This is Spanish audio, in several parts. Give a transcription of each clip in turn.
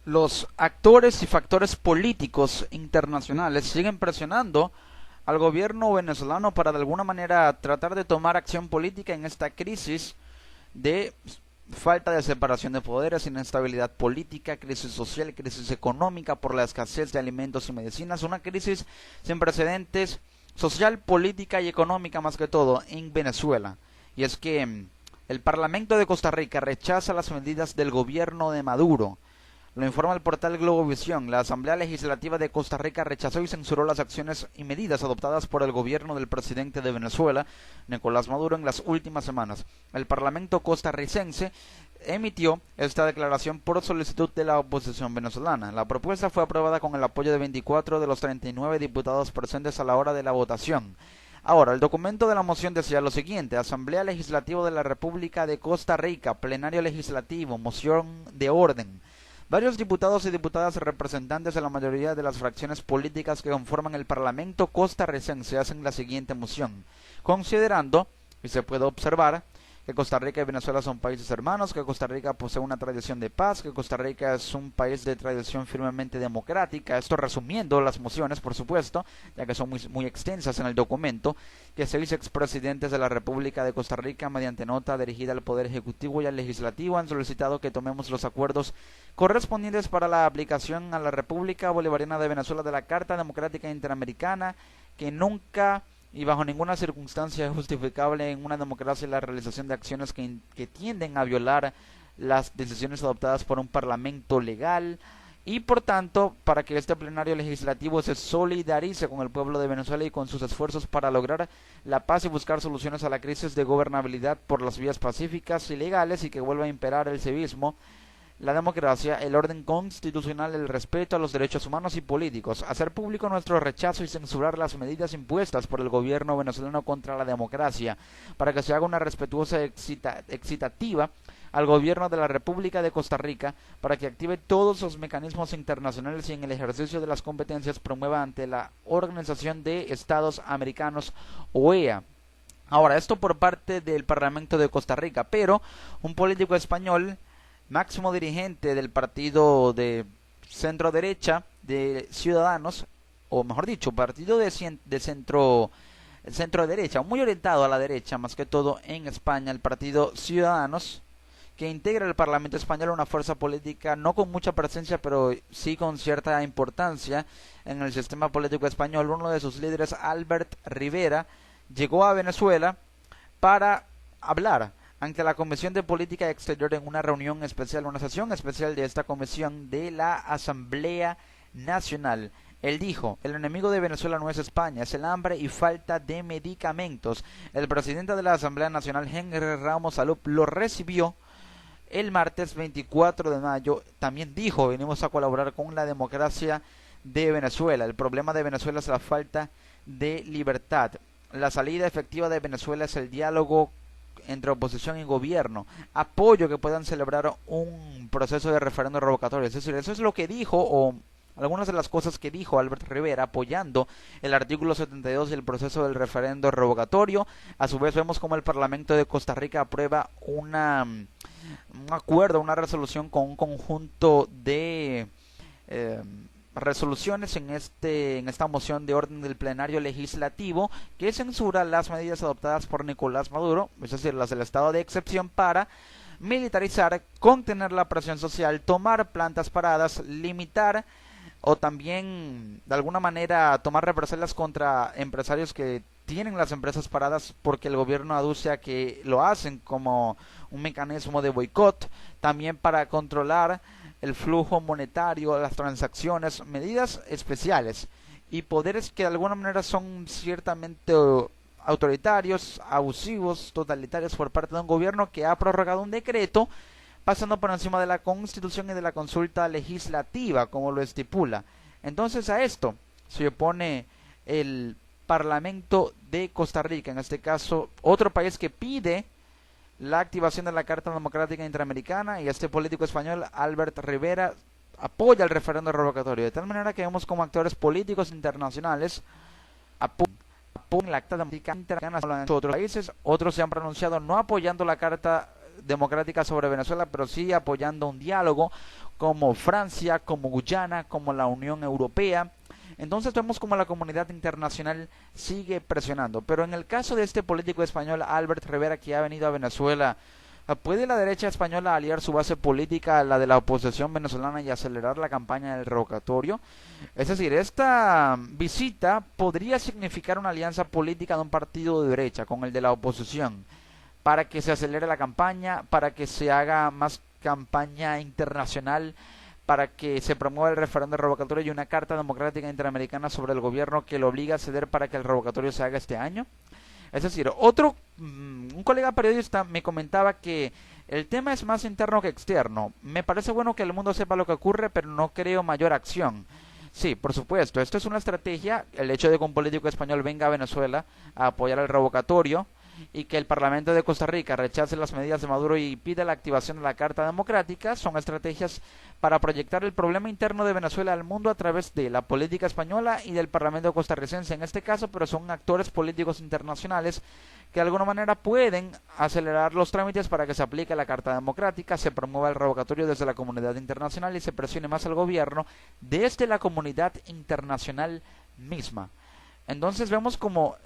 Los actores y factores políticos internacionales siguen presionando al gobierno venezolano para de alguna manera tratar de tomar acción política en esta crisis de falta de separación de poderes, inestabilidad política, crisis social, crisis económica por la escasez de alimentos y medicinas, una crisis sin precedentes social, política y económica más que todo en Venezuela. Y es que el Parlamento de Costa Rica rechaza las medidas del gobierno de Maduro. Lo informa el portal Globovisión. La Asamblea Legislativa de Costa Rica rechazó y censuró las acciones y medidas adoptadas por el gobierno del presidente de Venezuela, Nicolás Maduro, en las últimas semanas. El Parlamento costarricense emitió esta declaración por solicitud de la oposición venezolana. La propuesta fue aprobada con el apoyo de 24 de los 39 diputados presentes a la hora de la votación. Ahora, el documento de la moción decía lo siguiente: Asamblea Legislativa de la República de Costa Rica, plenario legislativo, moción de orden. Varios diputados y diputadas representantes de la mayoría de las fracciones políticas que conforman el Parlamento costarricense hacen la siguiente moción. Considerando, y se puede observar, que Costa Rica y Venezuela son países hermanos, que Costa Rica posee una tradición de paz, que Costa Rica es un país de tradición firmemente democrática, esto resumiendo las mociones, por supuesto, ya que son muy extensas en el documento, que 6 expresidentes de la República de Costa Rica, mediante nota dirigida al Poder Ejecutivo y al Legislativo, han solicitado que tomemos los acuerdos correspondientes para la aplicación a la República Bolivariana de Venezuela de la Carta Democrática Interamericana, que nunca y bajo ninguna circunstancia es justificable en una democracia la realización de acciones que tienden a violar las decisiones adoptadas por un parlamento legal, y por tanto para que este plenario legislativo se solidarice con el pueblo de Venezuela y con sus esfuerzos para lograr la paz y buscar soluciones a la crisis de gobernabilidad por las vías pacíficas y legales, y que vuelva a imperar el civismo, la democracia, el orden constitucional, el respeto a los derechos humanos y políticos, hacer público nuestro rechazo y censurar las medidas impuestas por el gobierno venezolano contra la democracia, para que se haga una respetuosa excitativa al gobierno de la República de Costa Rica para que active todos los mecanismos internacionales y en el ejercicio de las competencias promueva ante la Organización de Estados Americanos, OEA. Ahora, esto por parte del Parlamento de Costa Rica, pero un político español, máximo dirigente del partido de centro derecha de Ciudadanos, o mejor dicho, partido de centro derecha, muy orientado a la derecha, más que todo en España, el partido Ciudadanos, que integra el Parlamento español, una fuerza política no con mucha presencia, pero sí con cierta importancia en el sistema político español. Uno de sus líderes, Albert Rivera, llegó a Venezuela para hablar ante la Comisión de Política Exterior en una reunión especial, una sesión especial de esta comisión de la Asamblea Nacional. Él dijo: el enemigo de Venezuela no es España, es el hambre y falta de medicamentos. El presidente de la Asamblea Nacional, Henry Ramos Alup, lo recibió el martes 24 de mayo. También dijo: venimos a colaborar con la democracia de Venezuela. El problema de Venezuela es la falta de libertad. La salida efectiva de Venezuela es el diálogo entre oposición y gobierno. Apoyo que puedan celebrar un proceso de referendo revocatorio. Es decir, eso es lo que dijo, o algunas de las cosas que dijo Albert Rivera, apoyando el artículo 72 y el proceso del referendo revocatorio. A su vez vemos como el Parlamento de Costa Rica aprueba un acuerdo, una resolución con un conjunto de resoluciones en esta moción de orden del plenario legislativo, que censura las medidas adoptadas por Nicolás Maduro, es decir, las del estado de excepción, para militarizar, contener la presión social, tomar plantas paradas, limitar o también de alguna manera tomar represalias contra empresarios que tienen las empresas paradas, porque el gobierno aduce a que lo hacen como un mecanismo de boicot, también para controlar el flujo monetario, las transacciones, medidas especiales y poderes que de alguna manera son ciertamente autoritarios, abusivos, totalitarios por parte de un gobierno que ha prorrogado un decreto pasando por encima de la Constitución y de la consulta legislativa, como lo estipula. Entonces a esto se opone el Parlamento de Costa Rica, en este caso otro país que pide la activación de la Carta Democrática Interamericana, y este político español, Albert Rivera, apoya el referendo revocatorio, de tal manera que vemos como actores políticos internacionales apoyan la Carta Democrática Interamericana en otros países. Otros se han pronunciado no apoyando la Carta Democrática sobre Venezuela, pero sí apoyando un diálogo como Francia, como Guyana, como la Unión Europea. Entonces vemos como la comunidad internacional sigue presionando. Pero en el caso de este político español, Albert Rivera, que ha venido a Venezuela, ¿puede la derecha española aliar su base política a la de la oposición venezolana y acelerar la campaña del revocatorio? Es decir, esta visita podría significar una alianza política de un partido de derecha con el de la oposición, para que se acelere la campaña, para que se haga más campaña internacional, para que se promueva el referéndum revocatorio y una carta democrática interamericana sobre el gobierno que lo obliga a ceder para que el revocatorio se haga este año. Es decir, un colega periodista me comentaba que el tema es más interno que externo. Me parece bueno que el mundo sepa lo que ocurre, pero no creo mayor acción. Sí, por supuesto, esto es una estrategia, el hecho de que un político español venga a Venezuela a apoyar el revocatorio y que el Parlamento de Costa Rica rechace las medidas de Maduro y pida la activación de la Carta Democrática, son estrategias para proyectar el problema interno de Venezuela al mundo a través de la política española y del Parlamento costarricense en este caso, pero son actores políticos internacionales que de alguna manera pueden acelerar los trámites para que se aplique la Carta Democrática, se promueva el revocatorio desde la comunidad internacional y se presione más al gobierno desde la comunidad internacional misma. Entonces vemos como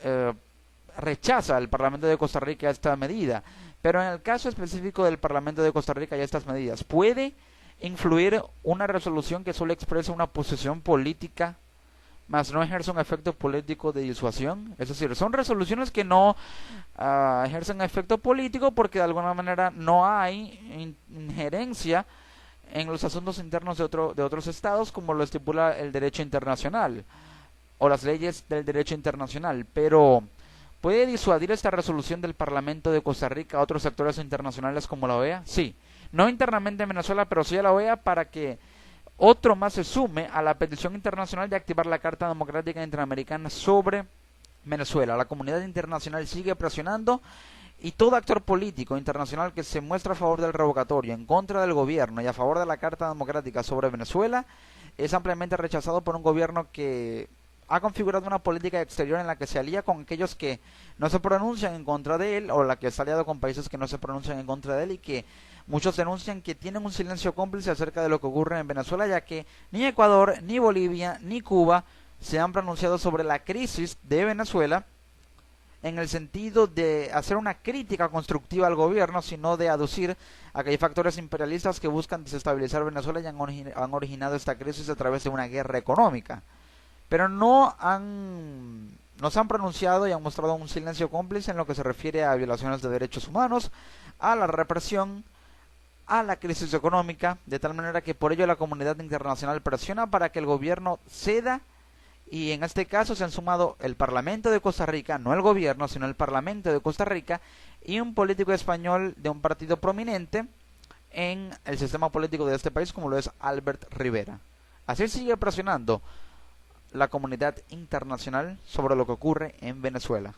rechaza el Parlamento de Costa Rica esta medida, pero en el caso específico del Parlamento de Costa Rica y estas medidas, ¿puede influir una resolución que solo expresa una posición política, más no ejerce un efecto político de disuasión? Es decir, son resoluciones que no ejercen efecto político porque de alguna manera no hay injerencia en los asuntos internos de otros estados, como lo estipula el derecho internacional o las leyes del derecho internacional, pero ¿puede disuadir esta resolución del Parlamento de Costa Rica a otros actores internacionales como la OEA? Sí, no internamente en Venezuela, pero sí a la OEA para que otro más se sume a la petición internacional de activar la Carta Democrática Interamericana sobre Venezuela. La comunidad internacional sigue presionando y todo actor político internacional que se muestra a favor del revocatorio, en contra del gobierno y a favor de la Carta Democrática sobre Venezuela es ampliamente rechazado por un gobierno que ha configurado una política exterior en la que se alía con aquellos que no se pronuncian en contra de él, o la que está aliado con países que no se pronuncian en contra de él, y que muchos denuncian que tienen un silencio cómplice acerca de lo que ocurre en Venezuela, ya que ni Ecuador, ni Bolivia, ni Cuba se han pronunciado sobre la crisis de Venezuela en el sentido de hacer una crítica constructiva al gobierno, sino de aducir a que hay factores imperialistas que buscan desestabilizar Venezuela y han originado esta crisis a través de una guerra económica. Pero no se han pronunciado y han mostrado un silencio cómplice en lo que se refiere a violaciones de derechos humanos, a la represión, a la crisis económica, de tal manera que por ello la comunidad internacional presiona para que el gobierno ceda, y en este caso se han sumado el Parlamento de Costa Rica, no el gobierno, sino el Parlamento de Costa Rica, y un político español de un partido prominente en el sistema político de este país, como lo es Albert Rivera. Así sigue presionando la comunidad internacional sobre lo que ocurre en Venezuela.